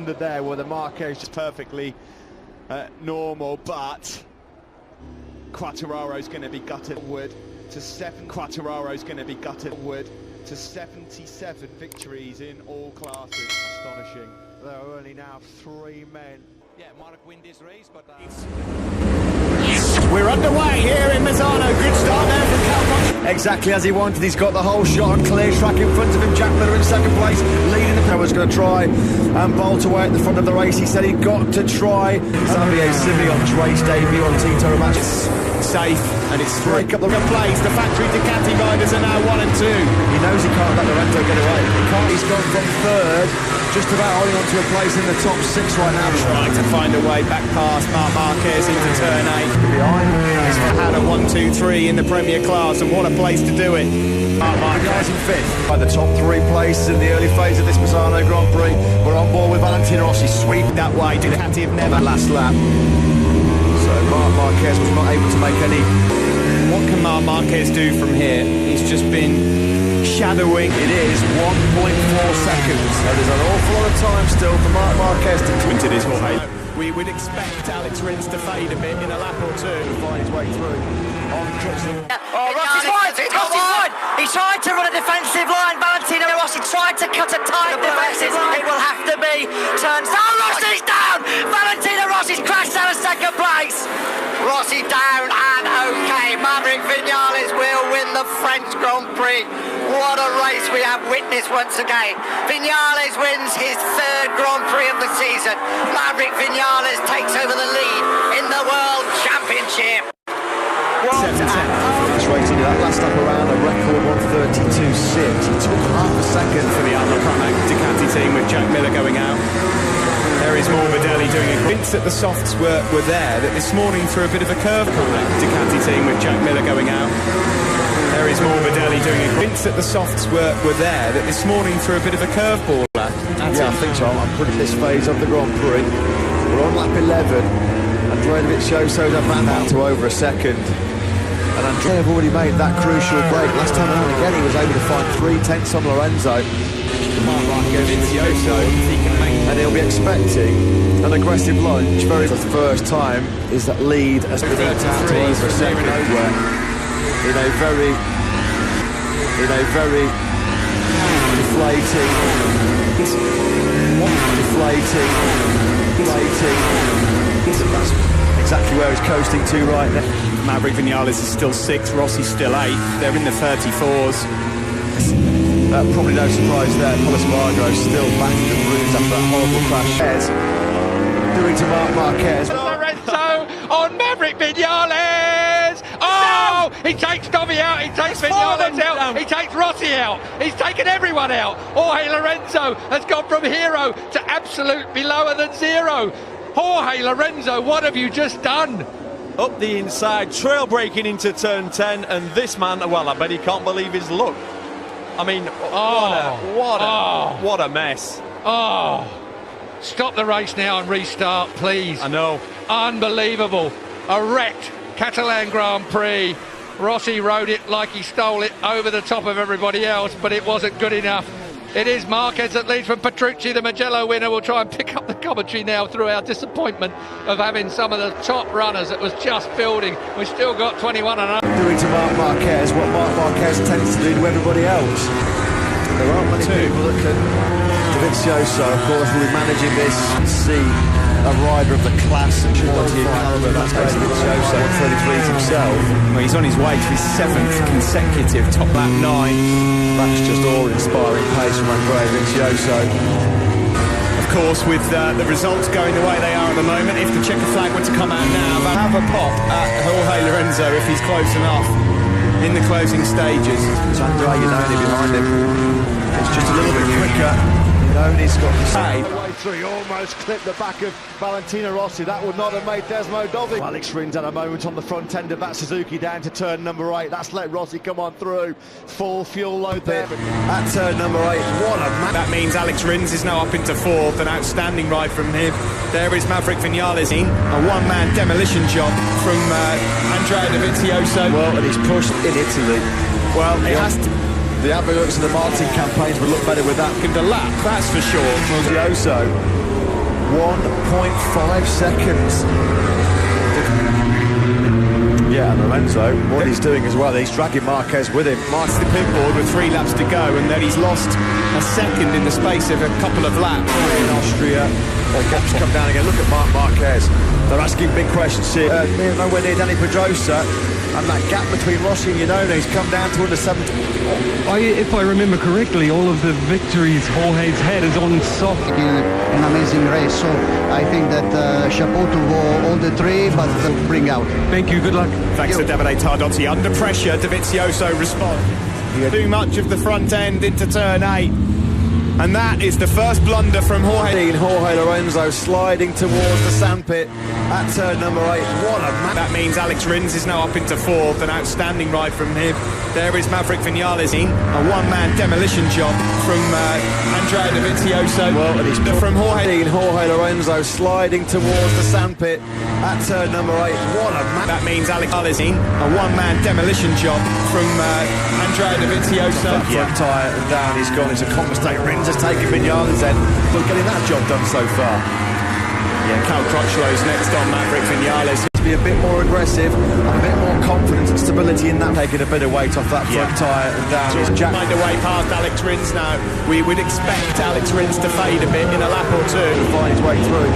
under there where the Marquez is perfectly normal, but Quartararo's going to be gutted wood to 7. Quartararo's going to be gutted wood to 77 victories in all classes. Astonishing. There are only now 3 men. Yeah, Mark win this race, but we're underway here in Mazzano. Good start there from Cal. Exactly as he wanted. He's got the whole shot on clear track in front of him. Jack Miller in second place, leading the was going to try and bolt away at the front of the race. He said he'd got to try. Xavier Simeon's race debut on Tito Match. Safe and it's break up the place. The factory Ducati riders are now 1 and 2. He knows he can't let Lorenzo get away. He's gone from third, just about holding on to a place in the top 6 right now. Trying to find a way back past Marc Marquez into turn 8. Behind. He's had a 1, 2, 3 in the Premier class, and what a place to do it. Marc Marquez in 5th. By the top 3 places in the early phase of this Mazzano Grand Prix. We're on board with Valentino Rossi. Sweep that way. Ducati have never last lap. So Marc Marquez was not able to make any. What can Marc Marquez do from here? He's just been shadowing. It is 1.4 seconds. So there's an awful lot of time still for Marc Marquez to into this horse. We would expect Alex Rins to fade a bit in a lap or 2. Find his way through. On Rossi's wide! Rossi's wide! He tried to run a defensive line. Valentino Rossi tried to cut a tight defensive line. It will have to be turns down. Rossi's down! Valentino Rossi's crashed out of second place. Rossi down and okay. Maverick Vinales will win the French Grand Prix. What a race we have witnessed once again. Vinales wins his 3rd Grand Prix of the season. Maverick Vinales takes over the lead in the World Championship. This race into that last lap around a record 132.6. He took half a second for the Almacronic Ducati team with Jack Miller going out. There is Morbidelli doing it. Hints that the softs were there, that this morning threw a bit of a curveball. Ducati team with Jack Miller going out. There is Morbidelli doing it. Hints that the softs were there, that this morning threw a bit of a curveball. Yeah, I think so. I'm putting this phase of the Grand Prix. We're on lap 11. Andrea Dovizioso's advanced to over a second. And Andrea have already made that crucial break. Last time around again, he was able to find 3/10 on Lorenzo. And he'll be expecting an aggressive lunge. For the first time is that lead as been eaten out to over a second. Where in a very deflating. That's exactly where he's coasting to right now. Maverick Vinales is still 6th, Rossi's still 8th. They're in the 34s. Probably no surprise there. Polisbargo still back in the bruise after that horrible crash. Doing to Marc Marquez. Lorenzo on Maverick Vinales. Oh, he takes Dovi out. He takes Vinales out. He takes Rossi out. He's taken everyone out. Jorge Lorenzo has gone from hero to absolutely lower than 0. Jorge Lorenzo, what have you just done? Up the inside, trail breaking into turn 10, and this man, well, I bet he can't believe his luck. I mean, what a mess. Oh, stop the race now and restart, please. I know. Unbelievable. A wrecked Catalan Grand Prix. Rossi rode it like he stole it over the top of everybody else, but it wasn't good enough. It is Marquez that leads from Petrucci, the Mugello winner. Will try and pick up the commentary now through our disappointment of having some of the top runners that was just building. We've still got 21 and 0. Doing to Marc Marquez what Marc Marquez tends to do to everybody else. There aren't many people that can. Dovizioso, of course, will be managing this. See a rider of the class and quality and calibre. That's Dovizioso, 133 himself. Well, he's on his way to his 7th consecutive top lap 9. That's just awe-inspiring pace from Andrea Dovizioso. Of course, with the results going the way they are at the moment, if the checker flag were to come out now, they'll have a pop at Jorge Lorenzo if he's close enough in the closing stages. It's Andrea Iannone behind him. It's just a little bit quicker. Iannone's got the save. He almost clipped the back of Valentino Rossi. That would not have made Desmo Dovi. Alex Rins had a moment on the front end of that Suzuki down to turn number 8. That's let Rossi come on through. Full fuel load there. At turn number 8, what a man. That means Alex Rins is now up into 4th. An outstanding ride from him. There is Maverick Vinales in a one-man demolition job from Andrea Dovizioso. Well, and he's pushed in Italy. Well, it has to. The adverts and the marketing campaigns would look better with that. In the lap, that's for sure. Dovizioso 1.5 seconds. Yeah, and Lorenzo, what he's doing as well, he's dragging Marquez with him. Marks the pit board with 3 laps to go, and then he's lost a second in the space of a couple of laps. In Austria, gaps come down again. Look at Marquez. They're asking big questions here. Nowhere near Danny Pedrosa, and that gap between Rossi and Iannone has come down to under 7. If I remember correctly, all of the victories Jorge's had is on soft. An amazing race, so I think that chapeau to all the 3, but bring out. Thank you, good luck. Thanks to Davide Tardozzi. Under pressure, Dovizioso responds. Too much of the front end into turn 8. And that is the first blunder from Jorge. Jorge Lorenzo sliding towards the sandpit at turn number 8. What a man. That means Alex Rins is now up into 4th. An outstanding ride from him. There is Maverick Vinales in a one-man demolition job from Andrea Dovizioso. Well, and he's from Jorge Lorenzo sliding towards the sandpit at turn number 8. What a man. That means Alex Vinales in a one-man demolition job from Andrea Dovizioso. Front tyre and down he's gone. It's a compensate. Rins has taken Vinales then. Still getting that job done so far. Yeah, Cal Crutchlow's next on Maverick Vinales. To be a bit more aggressive and a bit more confidence and stability in that, taking a bit of weight off that front tyre and down. Find a way past Alex Rins now. We would expect Alex Rins to fade a bit in a lap or 2. Find his way through.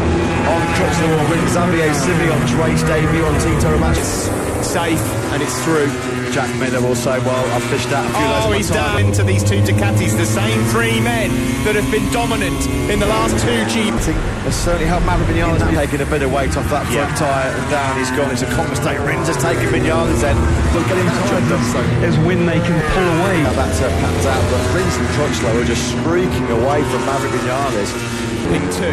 On Crutchlow will win Xavier Simeon's race debut on Tito Ramat's. Safe and it's through. Jack Miller will say, well, I've fished out a few laps. Oh, he's down into these 2 Ducatis, the same 3 men that have been dominant in the last 2 Gs. Has certainly helped Maverick Vinales taking a bit of weight off that front tyre and down he's gone. It's a compensate. Rins has taken Vinales then. Still getting that job done so. Is when they can pull away. Now that pans out, but Rins and Crutchlow are just streaking away from Maverick Vinales. In 2.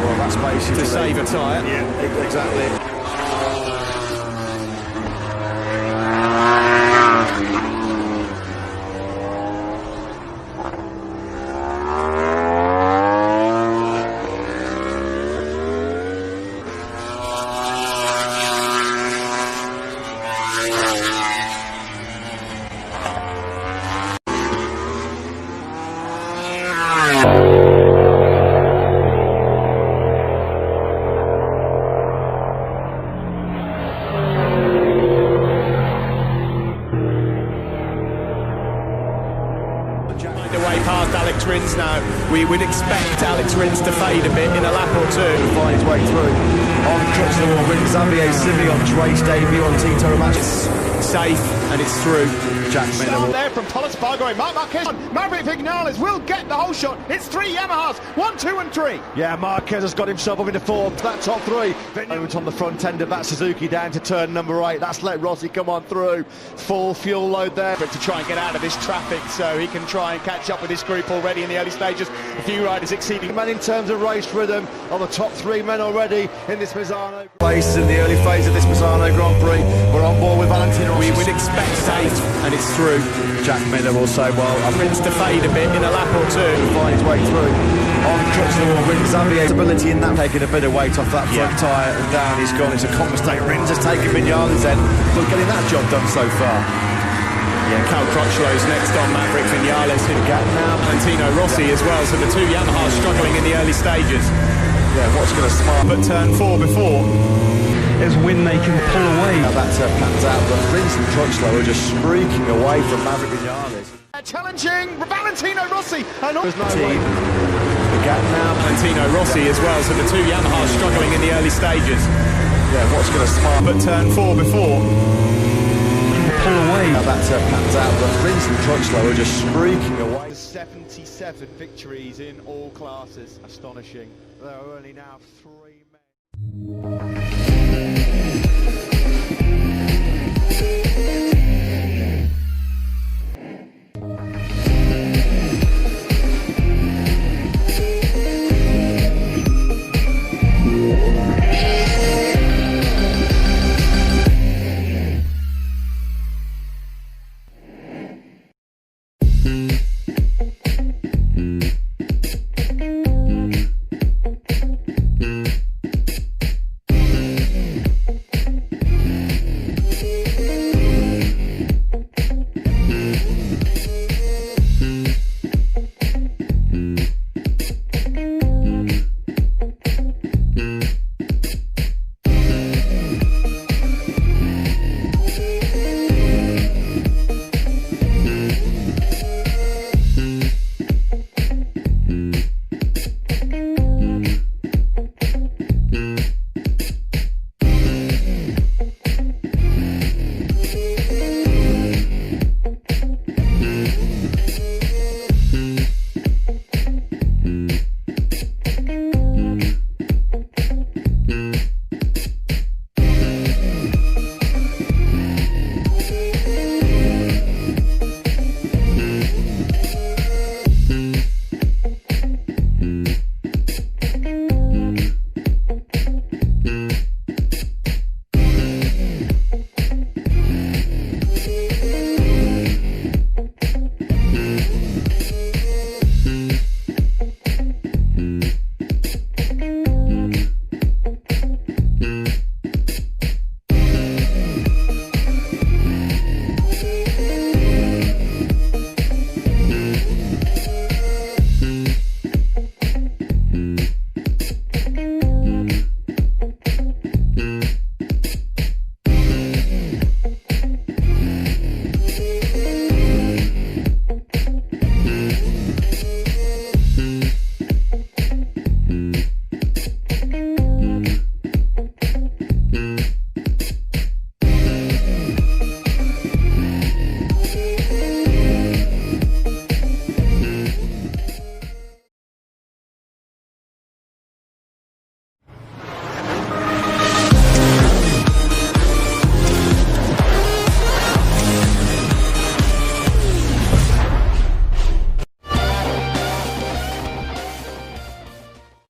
Well, that's basically to save a tyre. Yeah, exactly. Rins now. We would expect Alex Rins to fade a bit in a lap or 2. Find his way through. On Crutchlow will win Xavier Simeon's race debut on Tito Ramat's. Safe and it's through. Jack Miller Start there from Paul Espargaro. Marquez. Maverick Vinales will get the whole shot. It's 3 Yamahas. 1, 2 and 3. Yeah, Marquez has got himself up into 4th. That top 3. Vinales on the front end of that Suzuki down to turn number 8. That's let Rossi come on through. Full fuel load there. But to try and get out of this traffic so he can try and catch up with this group already in the early stages. A few riders exceeding man in terms of race rhythm on the top 3 men already in this Misano race in the early phase of this Misano Grand Prix. We're on board with Valentino. We would expect safe and it's through. Jack Miller will say, well, Rins to fade a bit in a lap or 2. Find his way through. On Crutchlow will win Xavier. Stability in that, taking a bit of weight off that front tyre and down he's gone. It's a compensate. Rins has taken Vinales then. Still getting that job done so far. Yeah, Cal Crutchlow's next on Maverick Vinales. Gap now. Valentino Rossi as well, so the 2 Yamahas struggling in the early stages. Yeah, what's going to smart? But turn 4 before. Is when they can pull away. Now that pans out, but Rins and Crutchlow are just streaking away from Maverick Vinales. Challenging Valentino Rossi. And there's no team. The gap now. Valentino Rossi as well, so the 2 Yamahas struggling in the early stages. Yeah, what's going to smart? But turn 4 before. Pull away. Now that pans out, but Rins and Crutchlow are just streaking away. 77 victories in all classes. Astonishing. There are only now 3 men.